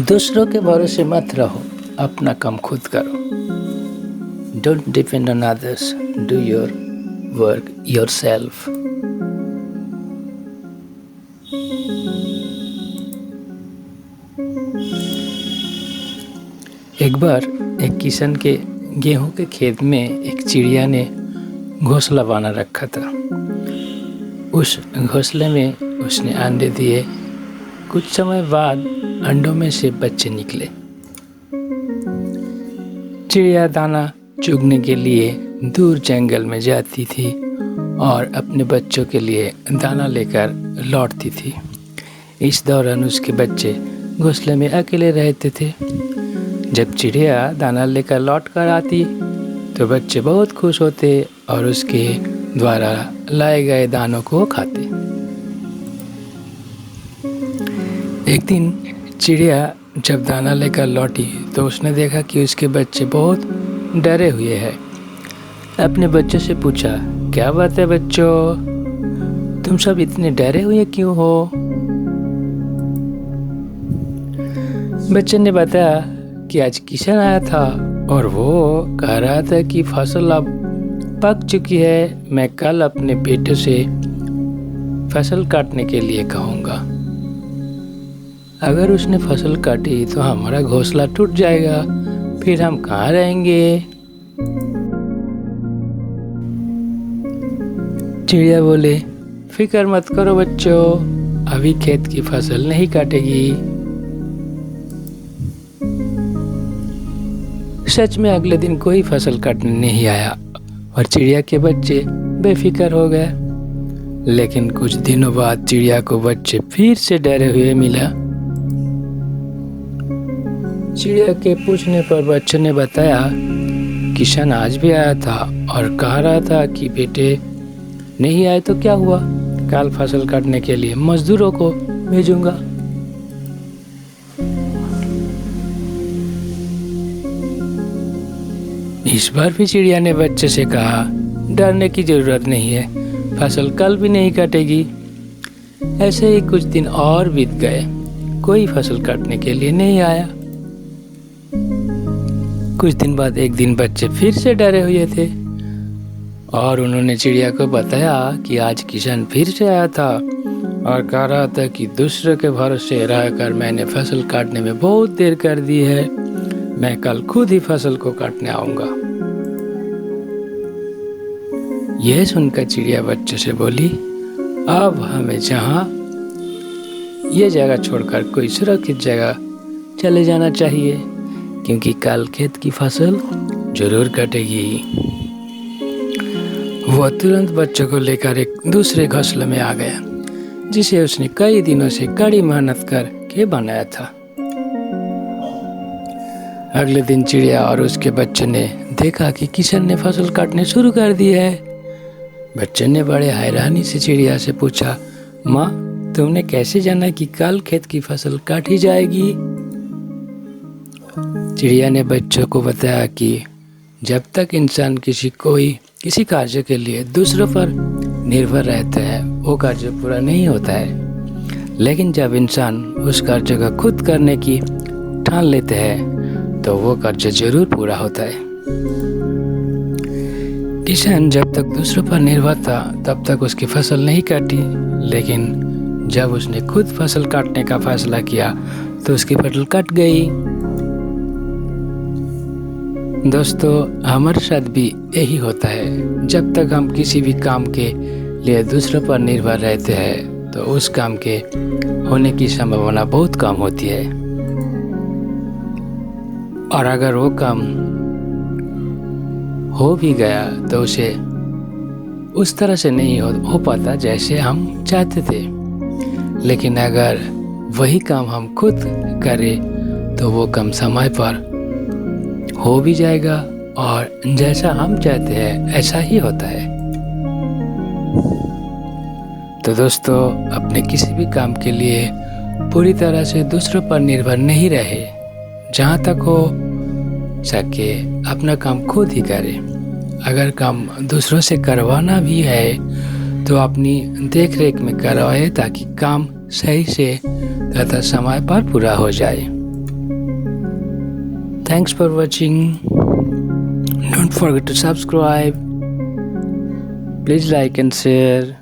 दूसरों के भरोसे मत रहो, अपना काम खुद करो। Don't depend on others, do your work yourself. एक बार एक किसान के गेहूं के खेत में एक चिड़िया ने घोंसला बना रखा था। उस घोंसले में उसने अंडे दिए। कुछ समय बाद अंडों में से बच्चे निकले। चिड़िया दाना चुगने के लिए दूर जंगल में जाती थी और अपने बच्चों के लिए दाना लेकर लौटती थी। इस दौरान उसके बच्चे घोंसले में अकेले रहते थे। जब चिड़िया दाना लेकर लौट कर आती तो बच्चे बहुत खुश होते और उसके द्वारा लाए गए दानों को खाते। एक दिन चिड़िया जब दाना लेकर लौटी तो उसने देखा कि उसके बच्चे बहुत डरे हुए हैं। अपने बच्चों से पूछा, क्या बात है बच्चों, तुम सब इतने डरे हुए क्यों हो? बच्चे ने बताया कि आज किसान आया था और वो कह रहा था कि फसल अब पक चुकी है। मैं कल अपने बेटे से फसल काटने के लिए कहूँगा। अगर उसने फसल काटी तो हमारा घोंसला टूट जाएगा, फिर हम कहाँ रहेंगे? चिड़िया बोले, फिक्र मत करो बच्चों, अभी खेत की फसल नहीं काटेगी। सच में अगले दिन कोई फसल काटने नहीं आया और चिड़िया के बच्चे बेफिक्र हो गए। लेकिन कुछ दिनों बाद चिड़िया को बच्चे फिर से डरे हुए मिला। चिड़िया के पूछने पर बच्चों ने बताया, किसान आज भी आया था और कह रहा था कि बेटे नहीं आए तो क्या हुआ, कल फसल काटने के लिए मजदूरों को भेजूंगा। इस बार भी चिड़िया ने बच्चे से कहा, डरने की जरूरत नहीं है, फसल कल भी नहीं कटेगी। ऐसे ही कुछ दिन और बीत गए, कोई फसल काटने के लिए नहीं आया। कुछ दिन बाद एक दिन बच्चे फिर से डरे हुए थे और उन्होंने चिड़िया को बताया कि आज किसान फिर से आया था और कह रहा था कि दूसरों के भरोसे रहकर मैंने फसल काटने में बहुत देर कर दी है, मैं कल खुद ही फसल को काटने आऊंगा। यह सुनकर चिड़िया बच्चों से बोली, अब हमें जहाँ ये जगह छोड़कर कोई सुरक्षित जगह चले जाना चाहिए, क्योंकि कल खेत की फसल जरूर कटेगी। वह तुरंत बच्चों को लेकर एक दूसरे घोंसले में आ गया, जिसे उसने कई दिनों से कड़ी मेहनत करके बनाया था। अगले दिन चिड़िया और उसके बच्चे ने देखा कि किसान ने फसल काटने शुरू कर दी है। बच्चे ने बड़े हैरानी से चिड़िया से पूछा, माँ तुमने कैसे जाना कि कल खेत की फसल काटी जाएगी? चिड़िया ने बच्चों को बताया कि जब तक इंसान किसी कार्य के लिए दूसरों पर निर्भर रहता है वो कार्य पूरा नहीं होता है, लेकिन जब इंसान उस कार्य को खुद करने की ठान लेते हैं तो वो कार्य जरूर पूरा होता है। किसान जब तक दूसरों पर निर्भर था तब तक उसकी फसल नहीं काटी, लेकिन जब उसने खुद फसल काटने का फैसला किया तो उसकी फसल कट गई। दोस्तों, हमारे साथ भी यही होता है। जब तक हम किसी भी काम के लिए दूसरों पर निर्भर रहते हैं तो उस काम के होने की संभावना बहुत कम होती है, और अगर वो काम हो भी गया तो उसे उस तरह से नहीं हो पाता जैसे हम चाहते थे। लेकिन अगर वही काम हम खुद करें तो वो काम समय पर हो भी जाएगा और जैसा हम चाहते हैं ऐसा ही होता है। तो दोस्तों, अपने किसी भी काम के लिए पूरी तरह से दूसरों पर निर्भर नहीं रहे। जहाँ तक हो सके अपना काम खुद ही करें। अगर काम दूसरों से करवाना भी है तो अपनी देख रेख में करवाए ताकि काम सही से तथा समय पर पूरा हो जाए। Thanks for watching. Don't forget to subscribe. Please like and share.